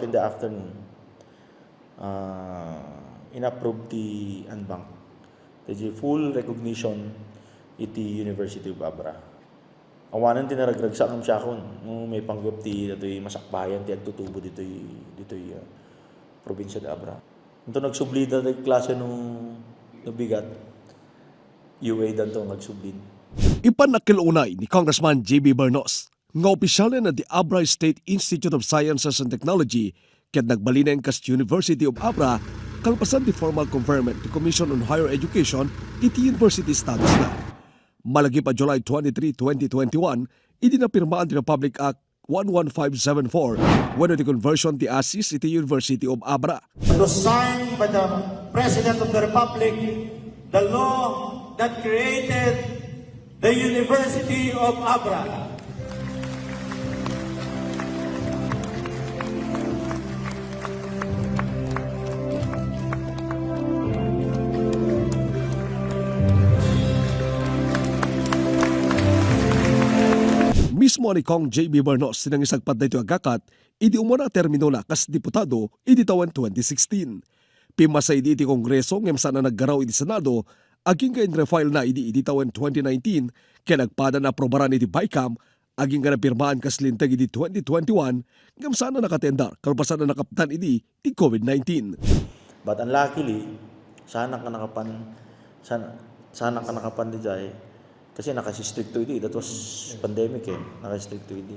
o'clock in the afternoon, in-approve ti Anbank. Iti full recognition iti University of Abra. Awanan ti naragragsak ng siyakon, may panggap ti dito'y masakbayan ti agtutubo dito'y probinsya de Abra. Ito nagsublida ng klase nung bigat, UA danto nagsublid. Ipanakilunay ni Congressman J.B. Bernos nga opisyal na di Abra State Institute of Sciences and Technology ket nagbalinen kas University of Abra kalpasan di formal conferment to Commission on Higher Education iti university status na. Malagi pa July 23, 2021, idinapirmaan di Republic Act 11574 when the conversion ti ASIS iti University of Abra. To sign by the President of the Republic the law that created the University of Abra. Mismo ni Kong J.B. Bernos sinang isagpad na ito agakat, idi umuna termino na kas diputado idi taon 2016. Pimasay idi iti Kongreso ngem sana naggaraw iti Senado, aging ka in-refile na idi taon 2019, kaya nagpada na aprobaran iti BICAM, aging ka napirmaan kas lintag idi 2021, ngem sana nakatendar kalpasan na nakaptan idi ti COVID-19. But unluckily, sana ka nakapan di jay. Kasi nakasistricto iti. That was pandemic nakasistricto iti.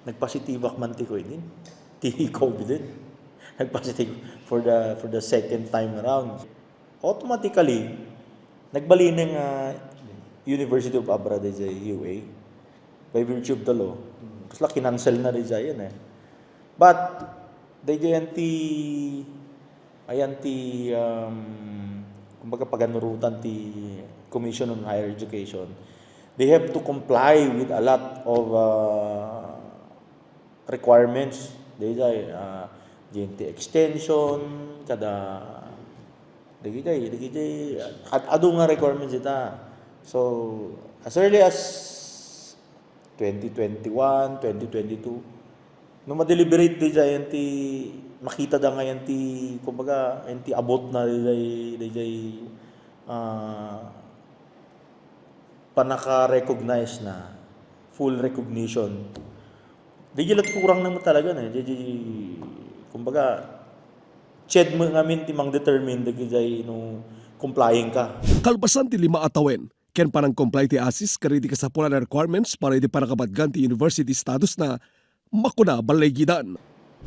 Nagpositibak man ti ko iti. Ti COVID din. Nagpositive for the second time around. Automatically, nagbali ng University of Abra di jay UA by virtue of the law. Kasi kinancel na di jay yan But, di jay kumbaga paganurutan ti Commission on Higher Education, they have to comply with a lot of requirements. GNT extension, kada adu nga requirements ita. So, as early as 2021, 2022, no ma-deliberate makita da nga yan kumbaga, abot na panaka-recognize na full recognition. Digilat kurang naman talaga na. Kumbaga, ched mo ngamin timang determine no complying ka. Kalpasan ti 5 atawen, ken panang comply ti ASIS kariti kasapulan na requirements para iti panakabadgan ti university status na makuna balaygidan.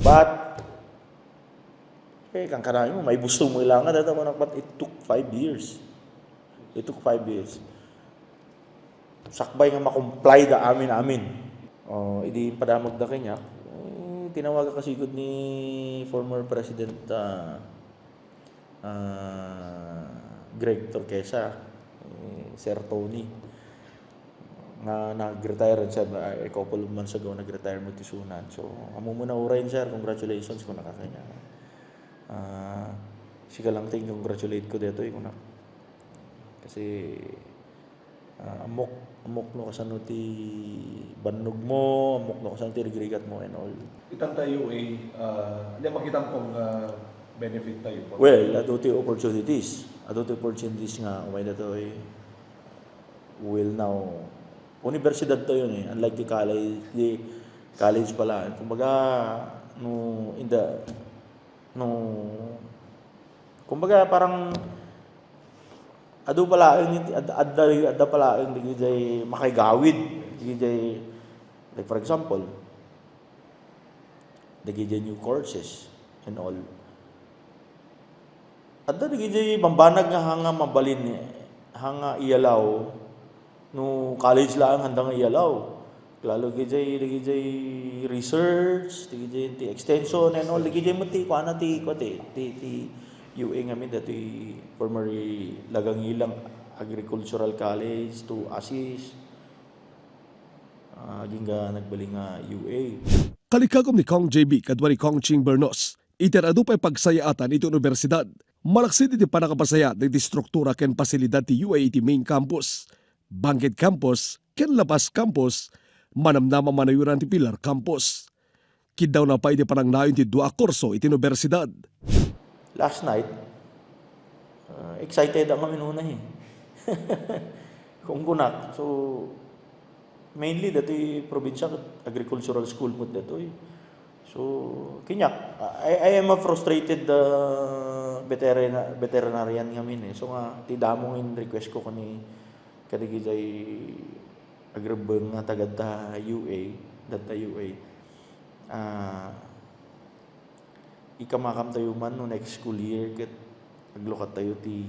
But, kang karami mo, may gusto mo ilangan dito mo but it took 5 years. It took 5 years. Sakbay nga makomply da amin. Idi padamag da kanya. Tinawagan kasi gud ni former President Greg Torquesa, Sir Tony, nga nag-retire siya a couple of months ago, nag-retire mo tisunan. So, amo muna urayin sir, congratulations kung nakakanya. Sika lang ting congratulate ko dito kasi amok no kasano ti bannog mo, amok no kasano ti rigrigat mo and all. Itang tayo hindi makita kung benefit tayo. Well, ato ti opportunities nga umay na to will now universidad to yun unlike the college pala. Kumbaga kumbaga parang adu pala adda pala digay makigawid digay, like for example digay new courses and all. Adda digay pambanag nga hanga mabalin hanga iyalaw no college lang handang iyalaw. Lalo digay research, digay extension and all digay mo ti UA ngamin dati formerly Lagangilang Agricultural College to ASIS. Ginga nagbaling nga UA. Kalikagom ni Kong JB kadwa ni Kong Ching Bernos, iterado pa'y pagsayaatan iti universidad. Malaksid iti panakapasaya ng struktura ken pasilidad ti UA iti main campus, Banggit Campus, ken Labas Campus, manamnama manayuran ti Pilar Campus. Kid daw na pwede parang nayon ti dua kurso iti universidad. Last night, excited ang kami nuna eh. Kung kunak. So, mainly dati probinsya agricultural school mo dito eh. So, kinyak. I am a frustrated veterinarian ngamin eh. So nga, ti damong in request ko kani kadigitay agribeng nga tagad ta UA, data UA. Ikamakam tayo man no next school year ket aglukat tayo ti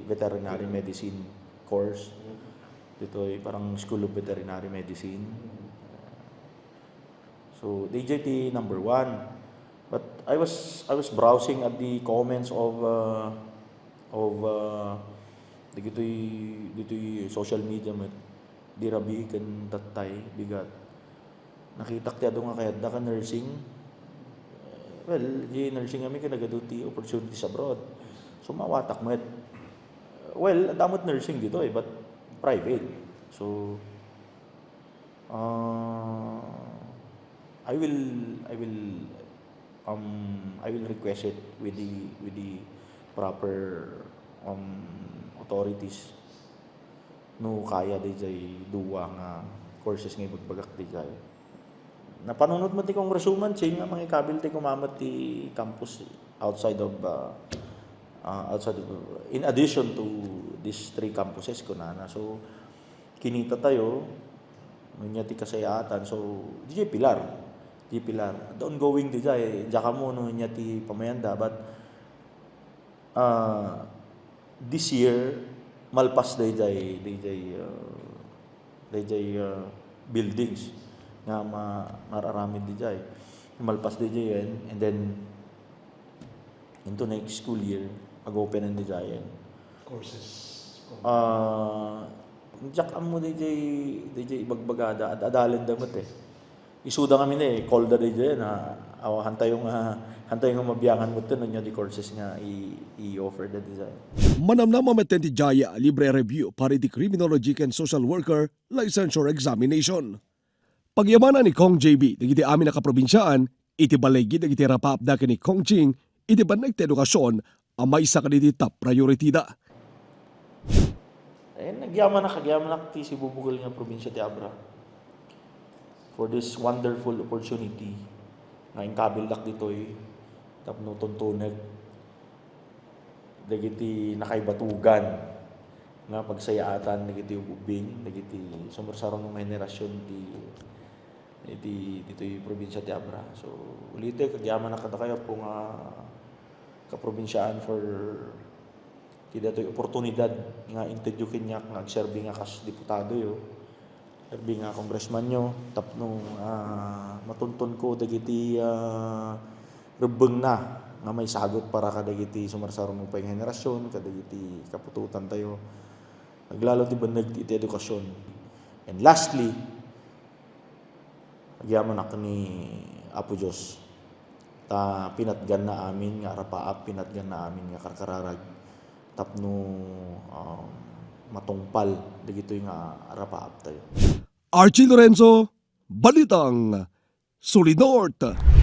veterinary medicine course. Dito ay parang School of Veterinary Medicine. So, DJT number 1. But I was browsing at the comments of dito'y social media met dirabi kan tatay bigat. Nakita kaya nga kaya da ka nursing. Well, di nursing kami kanagaduti opportunities abroad. So mawatak met. Well, damot nursing dito eh, but private. So I will request it with the proper authorities no kaya di jay duwa nga courses nga magbagak di jay. Napanunod mo ti congresswoman sing nga mga ikabil ti kumamat ti campus outside of in addition to these 3 campuses ko na. So kinita tayo nunya ti kasayatan. So di Pilar. The ongoing di jay jaka mo nunya ti pamayanda, but this year malpas day buildings nga mararamid di jay. Malpas day yan, and then into next school year mag-open di jay Courses. jak mo di jay ibagbagada at adalin damat eh. Isuda kami na eh, call da di jay na hantay yung mabiyangan mo ito nyo di courses nga i-offer da di jay. Manamnama meten ti Jaya libre review para ti criminology and social worker licensure examination. Pagyamanan ni Kong JB dagiti amin na kaprobinsyaan, iti balegi dagiti rapaapda ni Kong Ching, iti banag ti edukasyon ang may isa kaniti top priority da. Nagyaman na ti si bubugol nga probinsya ti Abra for this wonderful opportunity nga inkabildak ditoy tapno tuntunag dagiti nakaibatugan nga pagsayaatan dagiti ubing dagiti sumarsarong ng henerasyon ditoy probinsya ti Abra. So ulite kagyaman na kada kayo po nga kaprobinsyaan for ti datoy oportunidad nga intedyukin niya nga agserbi nga kas diputado yo. Serbi nga congressman nyo, tapno matuntun ko dagiti rebeng na nga may sagot para kadagiti sumarsarong ng panghenerasyon, kadagiti kapututan tayo. Naglalo ti banag iti edukasyon. And lastly, agyaman ako ni Apo Diyos. Ta pinatgan na amin nga rapaap, pinatgan na amin nga karkararag. Tapno matungpal dagitoy nga rapaap tayo. Archie Lorenzo, Balitang Solid North.